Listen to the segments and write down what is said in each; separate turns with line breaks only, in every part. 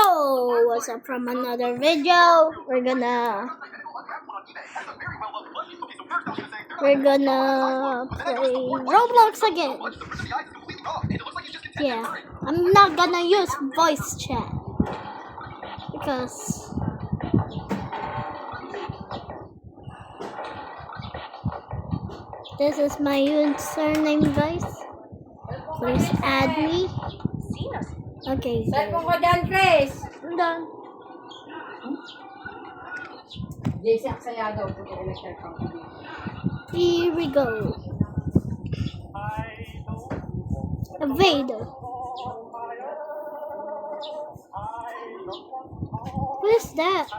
Yo, what's up from another video? We're gonna play Roblox again. Yeah, I'm not gonna use voice chat because this is my username, guys. Please add me. Okay.
Saan mo ko dyan, Chris?
I'm done.
Jason Sayado, electric company.
Here we go. Evade. What is that?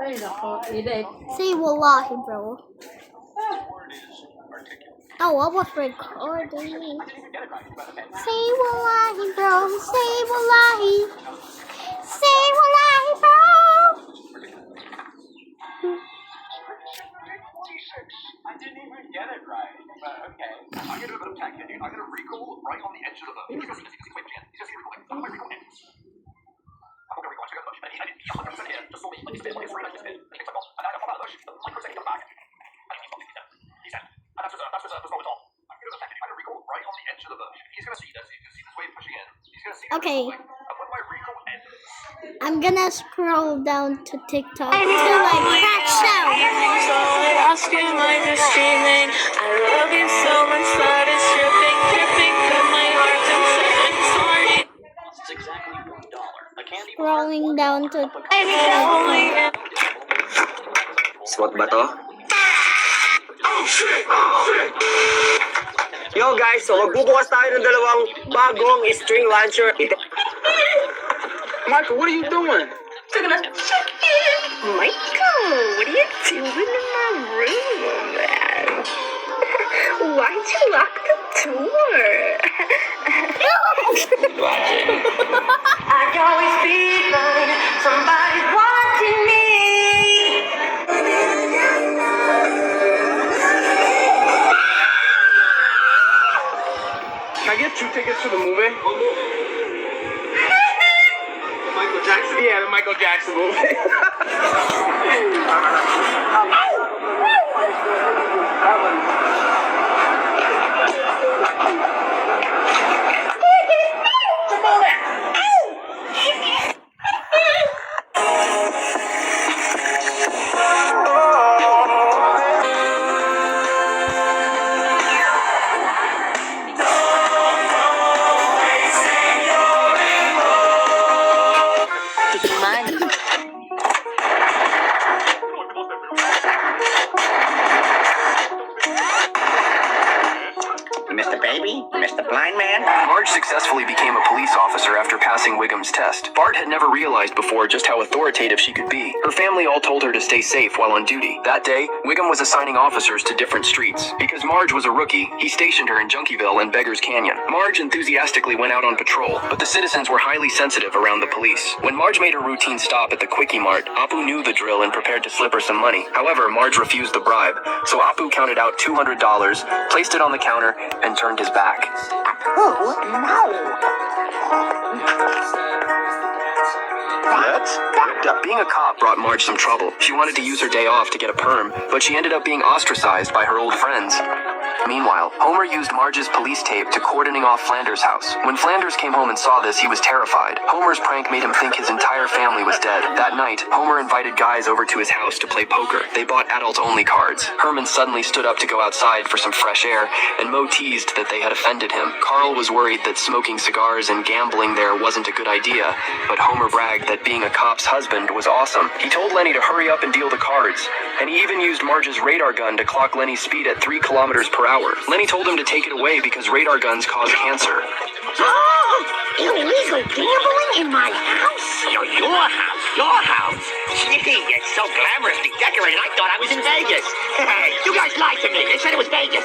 Ay, nako. Edit.
Say wallahi, bro. Oh, I was recording. Say wallahi, bro. Say wallahi. Say wallahi, bro.
I didn't even get it right, but okay. I'm gonna do a bit of tech hitting. I'm gonna recall right on the edge of the boat. He's gonna see wait, man. He's gonna see recalling. I'm gonna recall it. I'm gonna recall. Check out the motion. I didn't be 100% here. Just saw me. Like, spin, like, it's right, like, spin. Like, it's like, and I got out of the motion. The microsecond comes back. I didn't need something. He's dead. And that's wrong with all. I'm gonna attack it. I'm gonna recall right on the edge of the boat. He's gonna see this. He's gonna see this wave pushing in. He's gonna see it.
Okay.
And when my recall ends,
I'm gonna scroll down to TikTok until I crash out.
Ask you like a streaming. I love you so much that it's dripping, dripping through my heart inside. I'm sorry.
it's exactly $1. A candy
Scrolling down to
Spot ba to? Yo guys, so magbubukas tayo ng dalawang bagong string launcher. Michael, what are you doing?
Michael, what are you doing in my room? Why'd you lock the door? I can always be fine. Somebody's watching me.
Can I get 2 tickets to the movie? Michael Jackson? Yeah, the Michael Jackson movie.
Money.
Mr. Baby? Mr. Blind Man?
Marge successfully became a police officer after passing Wiggum's test. Bart had never realized before just how authoritative she could be. Her family all told her to stay safe while on duty. That day, Wiggum was assigning officers to different streets. Because Marge was a rookie, he stationed her in Junkieville and Beggar's Canyon. Marge enthusiastically went out on patrol, but the citizens were highly sensitive around the police. When Marge made her routine stop at the Quickie Mart, Apu knew the drill and prepared to slip her some money. However, Marge refused the bribe, so Apu counted out $200, placed it on the counter, and turned his back.
Oh, no!
Being a cop brought Marge some trouble. She wanted to use her day off to get a perm, but she ended up being ostracized by her old friends. Meanwhile, Homer used Marge's police tape to cordoning off Flanders' house. When Flanders came home and saw this, he was terrified. Homer's prank made him think his entire family was dead. That night, Homer invited guys over to his house to play poker. They bought adult-only cards. Herman suddenly stood up to go outside for some fresh air, and Moe teased that they had offended him. Carl was worried that smoking cigars and gambling there wasn't a good idea, but Homer bragged that being a cop's husband was awesome. He told Lenny to hurry up and deal the cards, and he even used Marge's radar gun to clock Lenny's speed at 3 kilometers per hour. Lenny told him to take it away because radar guns cause cancer.
Oh! Illegal gambling in my house?
Your house. Gee, it's so glamorously decorated. I thought I was in Vegas. You guys lied to me. They said it was Vegas.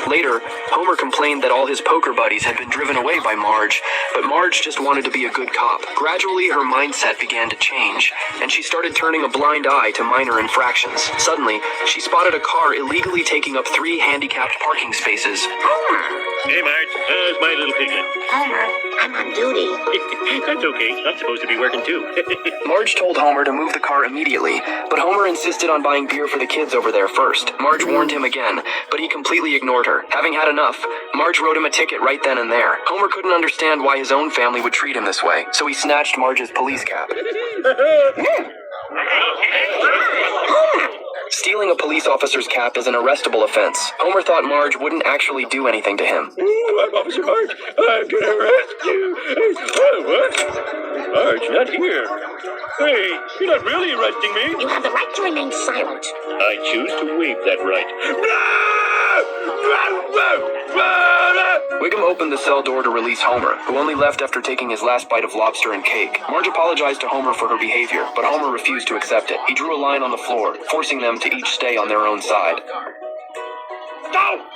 Later, Homer complained that all his poker buddies had been driven away by Marge, but Marge just wanted to be a good cop. Gradually, her mindset began to change, and she started turning a blind eye to minor infractions. Suddenly, she spotted a car illegally taking up 3 handicapped parking spaces.
Hey, Marge. How's my little piglet?
Homer, I'm on duty.
That's okay. I'm supposed to be working too.
Marge told Homer to move the car immediately, but Homer insisted on buying beer for the kids over there first. Marge warned him again, but he completely ignored her. Having had enough, Marge wrote him a ticket right then and there. Homer couldn't understand why his own family would treat him this way, so he snatched Marge's police cap. Stealing a police officer's cap is an arrestable offense. Homer thought Marge wouldn't actually do anything to him.
Ooh, I'm Officer Marge. I'm gonna arrest you. Oh, what? Marge, not here. Hey, you're not really arresting me.
You have the right to remain silent.
I choose to waive that right.
Wiggum opened the cell door to release Homer, who only left after taking his last bite of lobster and cake. Marge apologized to Homer for her behavior, but Homer refused to accept it. He drew a line on the floor, forcing them to each stay on their own side.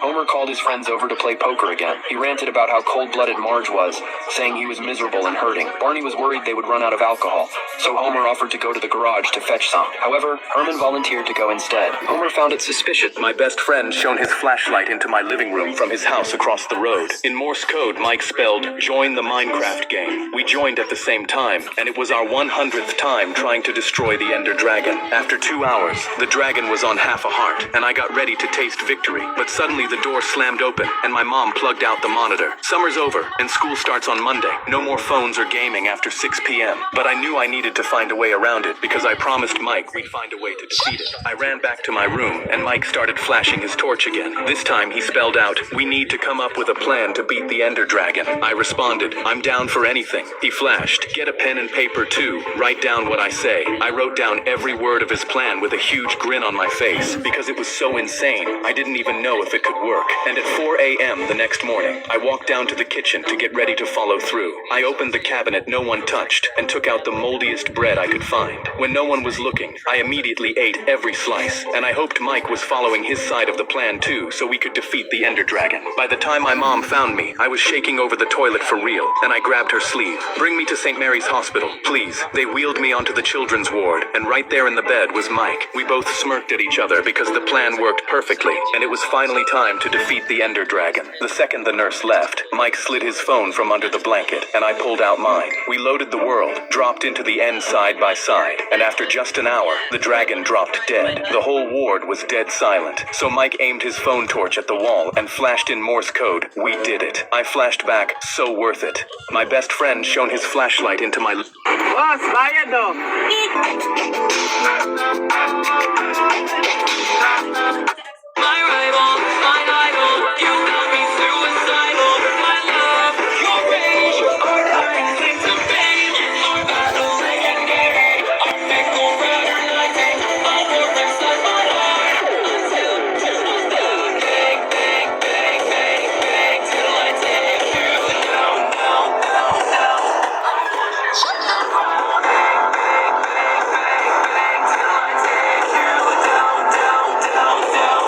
Homer called his friends over to play poker again. He ranted about how cold-blooded Marge was, saying he was miserable and hurting. Barney was worried they would run out of alcohol, so Homer offered to go to the garage to fetch some. However, Herman volunteered to go instead. Homer found it suspicious.
My best friend shone his flashlight into my living room from his house across the road. In Morse code, Mike spelled, "Join the Minecraft game." We joined at the same time, and it was our 100th time trying to destroy the Ender Dragon. After 2 hours, the dragon was on half a heart, and I got ready to taste victory. But suddenly the door slammed open, and my mom plugged out the monitor. Summer's over, and school starts on Monday. No more phones or gaming after 6 p.m. But I knew I needed to find a way around it, because I promised Mike we'd find a way to defeat it. I ran back to my room, and Mike started flashing his torch again. This time he spelled out, "We need to come up with a plan to beat the Ender Dragon." I responded, "I'm down for anything." He flashed, "Get a pen and paper too. Write down what I say." I wrote down every word of his plan with a huge grin on my face, because it was so insane, I didn't even know if it could work. And at 4 a.m. the next morning, I walked down to the kitchen to get ready to follow through. I opened the cabinet no one touched, and took out the moldiest bread I could find. When no one was looking, I immediately ate every slice, and I hoped Mike was following his side of the plan too, so we could defeat the Ender Dragon. By the time my mom found me, I was shaking over the toilet for real, and I grabbed her sleeve. "Bring me to St. Mary's Hospital, please." They wheeled me onto the children's ward, and right there in the bed was Mike. We both smirked at each other because the plan worked perfectly, and it was finally time to defeat the Ender Dragon. The second the nurse left, Mike slid his phone from under the blanket, and I pulled out mine. We loaded the world, dropped into the end side by side, and after just an hour, the dragon dropped dead. The whole ward was dead silent, so Mike aimed his phone torch at the wall and flashed in Morse code, "We did it." I flashed back, "So worth it." My best friend shone his flashlight into my...
Boss, bayad do.
My rival, my idol, you got me suicidal. My love, your rage, our lives into pain. Our battles legendary, our fickle fraternizing. Our warfare set my heart until goes down. Bang, bang, bang, bang, bang, till I take you down, down, down, down. Bang, bang, bang, bang, bang, till I take you down, down, down, down.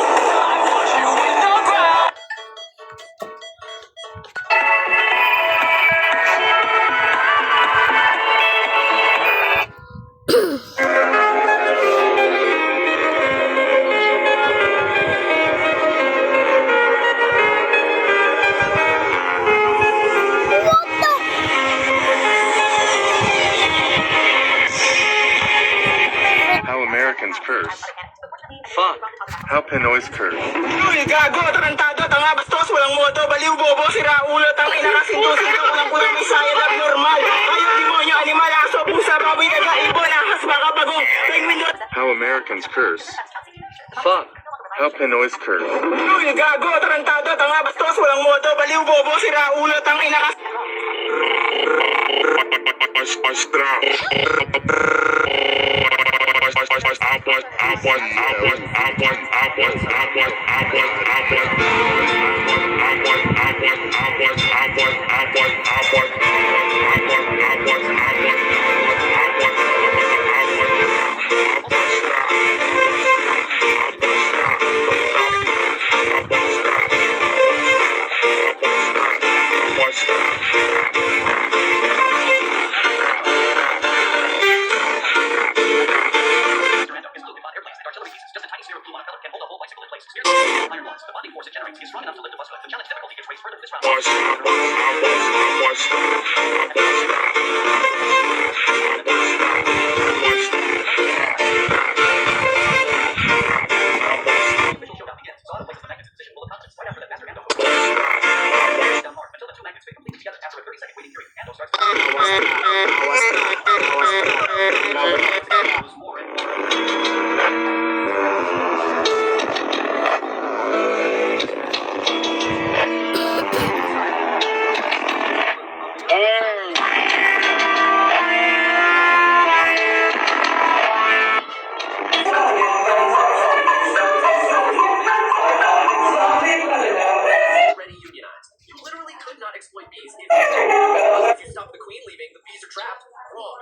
How Americans curse. Fuck. How Pinoys curse.
Uy, gago, tarantado, tanga, bastos, walang moto, baliw, bobo, sira, ulo, tangin, nakasinto-sinto, kulang-kulang, may sayad, abnormal. Ayaw, demonyo, animal, aso, pusa, baboy, daga, ibon, ahas, baka, bagong, penguin,
How Americans curse. Fuck. How Pinoys curse.
Uy, gago, tarantado, tanga, bastos, walang moto, baliw, bobo, sira, ulo, tangin,
lift the bus lift. The challenge difficulty gets raised further this round. Official showdown begins. Saw places the magnets in position full of constants right after the faster Ando hook. Down hard until the two magnets fit completely together after a 30-second waiting period. Ando starts.
Already unionized. You literally could not exploit bees if you stop the queen leaving, the bees are trapped. Wrong.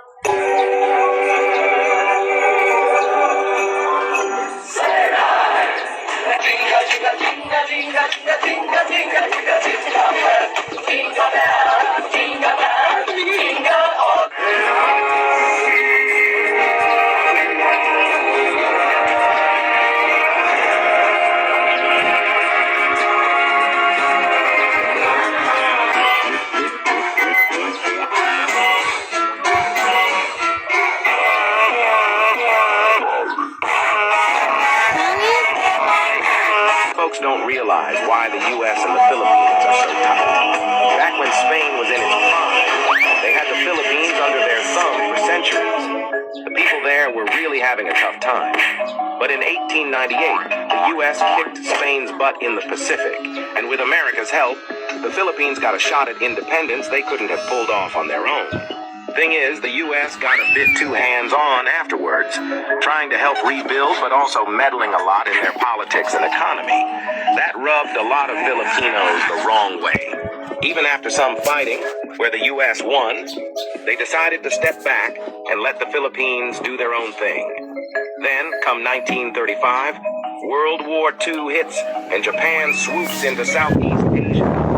Folks don't realize why the U.S. and the Philippines are so tight. Back when Spain was in its prime, they had the Philippines under their thumb for centuries. The people there were really having a tough time. But in 1898, the U.S. kicked Spain's butt in the Pacific, and with America's help, the Philippines got a shot at independence they couldn't have pulled off on their own. Thing is, the U.S. got a bit too hands-on afterwards, trying to help rebuild, but also meddling a lot in their politics and economy. That rubbed a lot of Filipinos the wrong way. Even after some fighting, where the U.S. won, they decided to step back and let the Philippines do their own thing. Then, come 1935, World War II hits, and Japan swoops into Southeast Asia.